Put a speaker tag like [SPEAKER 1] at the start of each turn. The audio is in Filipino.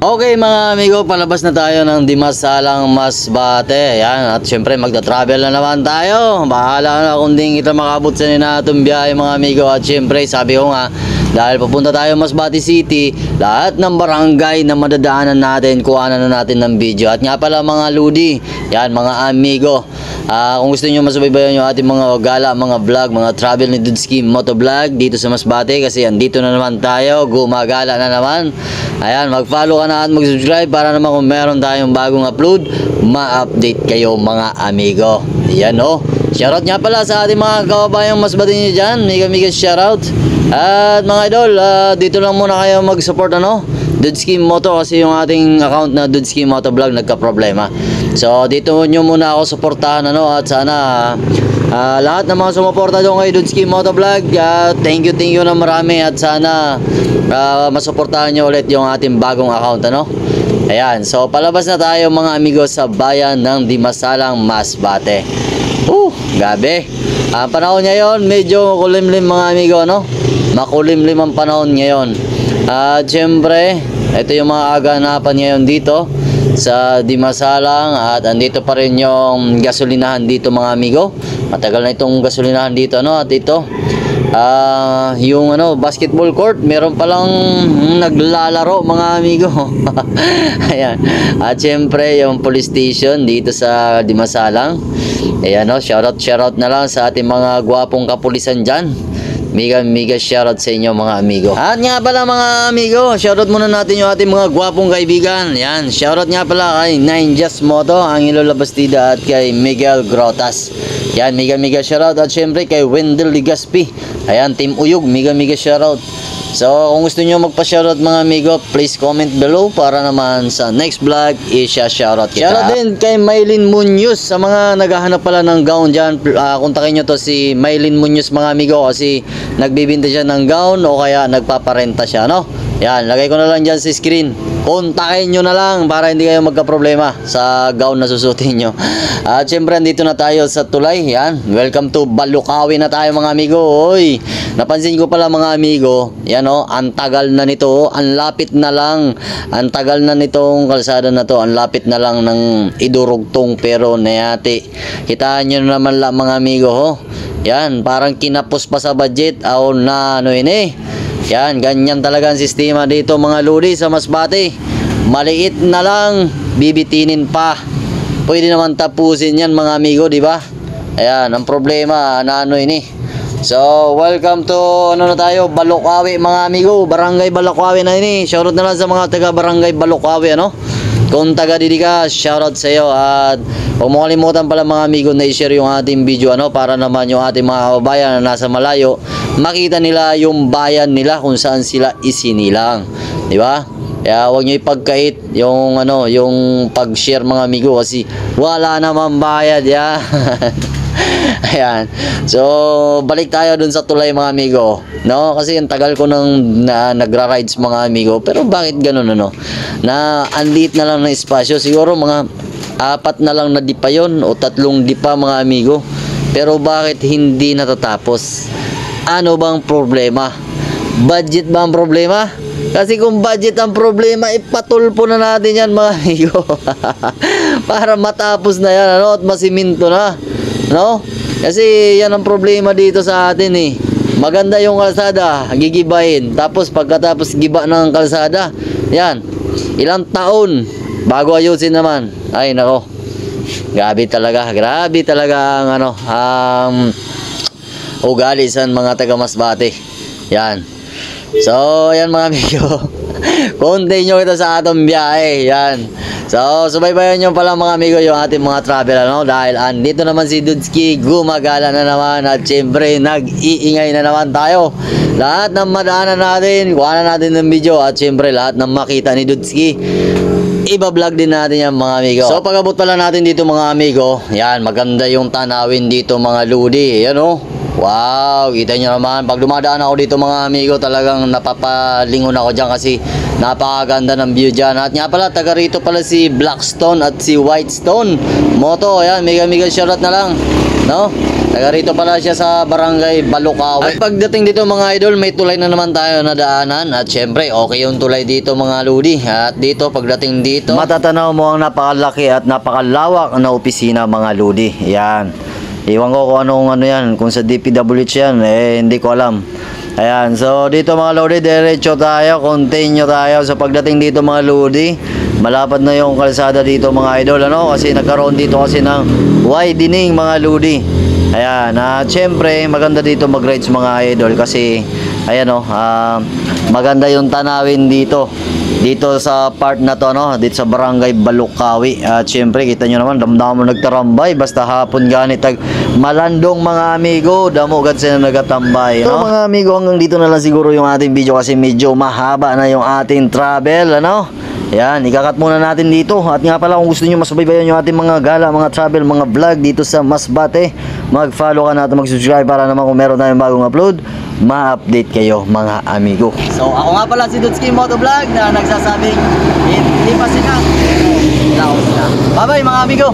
[SPEAKER 1] Okay mga amigo, palabas na tayo ng Dimasalang Masbate. Yan, at syempre magta-travel na naman tayo. Bahala na kung di kita makabot sa ninatong biyahe mga amigo. At syempre sabi ko nga, dahil papunta tayo Masbate City, lahat ng barangay na madadaanan natin, kuhanan na natin ng video. At nga pala mga ludi, yan mga amigo, kung gusto nyo masubaybayan yung ating mga gala, mga vlog, mga travel ni Dudski Motovlog dito sa Masbate, kasi andito na naman tayo, gumagala na naman. Ayan, mag-follow ka na at mag-subscribe para naman kung meron tayong bagong upload, ma-update kayo mga amigo. Ayan o. Shoutout nga pala sa ating mga kababayang Masbate nyo dyan. Mega shoutout. At mga idol, dito lang muna kayo mag-support Dudski Moto, kasi yung ating account na Dudski Motovlog nagka-problema. So dito nyo muna ako supportahan at sana lahat ng mga sumuporta doon kay Dudski Motovlog, thank you na marami, at sana masuportahan nyo ulit yung ating bagong account Ayan, so palabas na tayo mga amigo sa bayan ng Dimasalang Masbate. Gabi. Ang panahon ngayon medyo kulimlim mga amigo, makulimlim ang panahon ngayon. At syempre, ito yung mga aganapan ngayon dito sa Dimasalang, at andito pa rin yung gasolinahan dito mga amigo. Matagal na itong gasolinahan dito at ito yung basketball court, meron palang naglalaro mga amigo. Ayan. At syempre yung police station dito sa Dimasalang. Ayan shoutout na lang sa ating mga gwapong kapulisan dyan. Mega shoutout sa inyo mga amigo. At nga pala mga amigo, shoutout muna natin yung ating mga gwapong kaibigan. Yan, shoutout nga pala kay Nine Just Moto, Angelo Labastida, at kay Miguel Grotas. Yan, mega shoutout. At syempre kay Wendell Ligaspi. Ayan, Team Uyog, mega shoutout. So kung gusto nyo magpa-shoutout mga amigo, please comment below para naman sa next vlog i-shoutout kita. Shoutout din kay Maylin Munoz, sa mga naghahanap pala ng gown dyan. Kontakin nyo to si Maylin Munoz mga amigo, kasi nagbibinta siya ng gown o kaya nagpaparenta siya Yan, lagay ko na lang dyan sa screen. Kontakin nyo na lang para hindi kayo magka-problema sa gown na susutin nyo. At syempre andito na tayo sa tulay. Yan, welcome to Balukawi na tayo mga amigo. Oy, napansin ko pala mga amigo, yan ang tagal na nito, ang lapit na lang, ang tagal na nitong kalsada na to, ang lapit na lang ng idurugtong pero nayati. Kitaan nyo naman lang mga amigo yan, parang kinapos pa sa budget o na yan, ganyan talaga ang sistema dito mga lodi sa Masbate. Maliit na lang, bibitinin pa. Pwede naman tapusin yan mga amigo, di ba? Ayan, ang problema na So, welcome to na tayo, Balukawi mga amigo, Barangay Balukawi na Shoutout na lang sa mga taga Barangay Balukawi Kung taga didi ka, shoutout sa iyo. At huwag mo kalimutan pala mga amigo na i-share yung ating video para naman yung ating mga kababayan na nasa malayo makita nila yung bayan nila kung saan sila isinilang, di ba? Kaya huwag nyo ipagkait yung yung pag-share mga amigo, kasi wala naman bayad Ayan. So, balik tayo dun sa tulay mga amigo. Kasi ang tagal ko nang nagra-rides mga amigo. Pero bakit ganun Na andit na lang ng espasyo. Siguro mga 4 na lang na dipa yun o 3 dipa mga amigo. Pero bakit hindi natatapos? Ano bang problema? Budget ba ang problema? Kasi kung budget ang problema, ipatulpo na natin yan mga amigo. Para matapos na yan at masiminto na. Kasi yan ang problema dito sa atin Maganda yung kalsada, gigibahin. Tapos pagkatapos giba ng kalsada, yan, ilang taon bago ayusin naman. Ay nako, grabe talaga ang ugali sa mga taga Masbate. Yan. So yan mga amigo, continue kita sa atong biyahe. Yan. So, subaybayan nyo pala mga amigo yung ating mga travel dahil andito naman si Dudski, gumagala na naman, at syempre nag-iingay na naman tayo. Lahat ng madaanan natin, kuha na natin ng video, at syempre lahat ng makita ni Dudski, iba-vlog din natin yan mga amigo. So, pag-abot pala natin dito mga amigo, yan, maganda yung tanawin dito mga ludi. Yan Wow, kita nyo naman. Pag dumadaan ako dito mga amigo, talagang napapalingon ako dyan kasi napakaganda ng view dyan. At nga pala, taga rito pala si Blackstone at si Whitestone Moto. Ayan, mega shoutout na lang, no? Taga rito pala siya sa Barangay Balukawi. At pagdating dito mga idol, may tulay na naman tayo na daanan. At syempre, okay yung tulay dito mga ludi. At dito, pagdating dito, matatanaw mo ang napakalaki at napakalawak na opisina mga ludi. Yan. Iwan ko kung anong ano yan, kung sa DPWH yan, hindi ko alam. Ayan, so dito mga lodi, diretso tayo, continue tayo. So pagdating dito mga lodi, malapad na yung kalsada dito mga idol, ano? Kasi nagkaroon dito kasi ng widening mga lodi. Ayan, syempre maganda dito mag-rides mga idol kasi ayan maganda yung tanawin dito sa part na to, no? Dito sa Barangay Balukawi. At syempre kita nyo naman, damdam mo nagtarambay basta hapon ganit malandong mga amigo, damo gad sila nagatambay, no? So mga amigo, hanggang dito na lang siguro yung ating video kasi medyo mahaba na yung ating travel, ano? Yan, ikakat muna natin dito. At nga pala, kung gusto niyo masubaybayan yung ating mga gala, mga travel, mga vlog dito sa Masbate, mag-follow ka natin, mag-subscribe para naman kung meron tayong bagong upload, ma-update kayo mga amigo. So ako nga pala si Dudski Motovlog na nagsasabing hindi pa sikat, laos na. Bye bye mga amigo.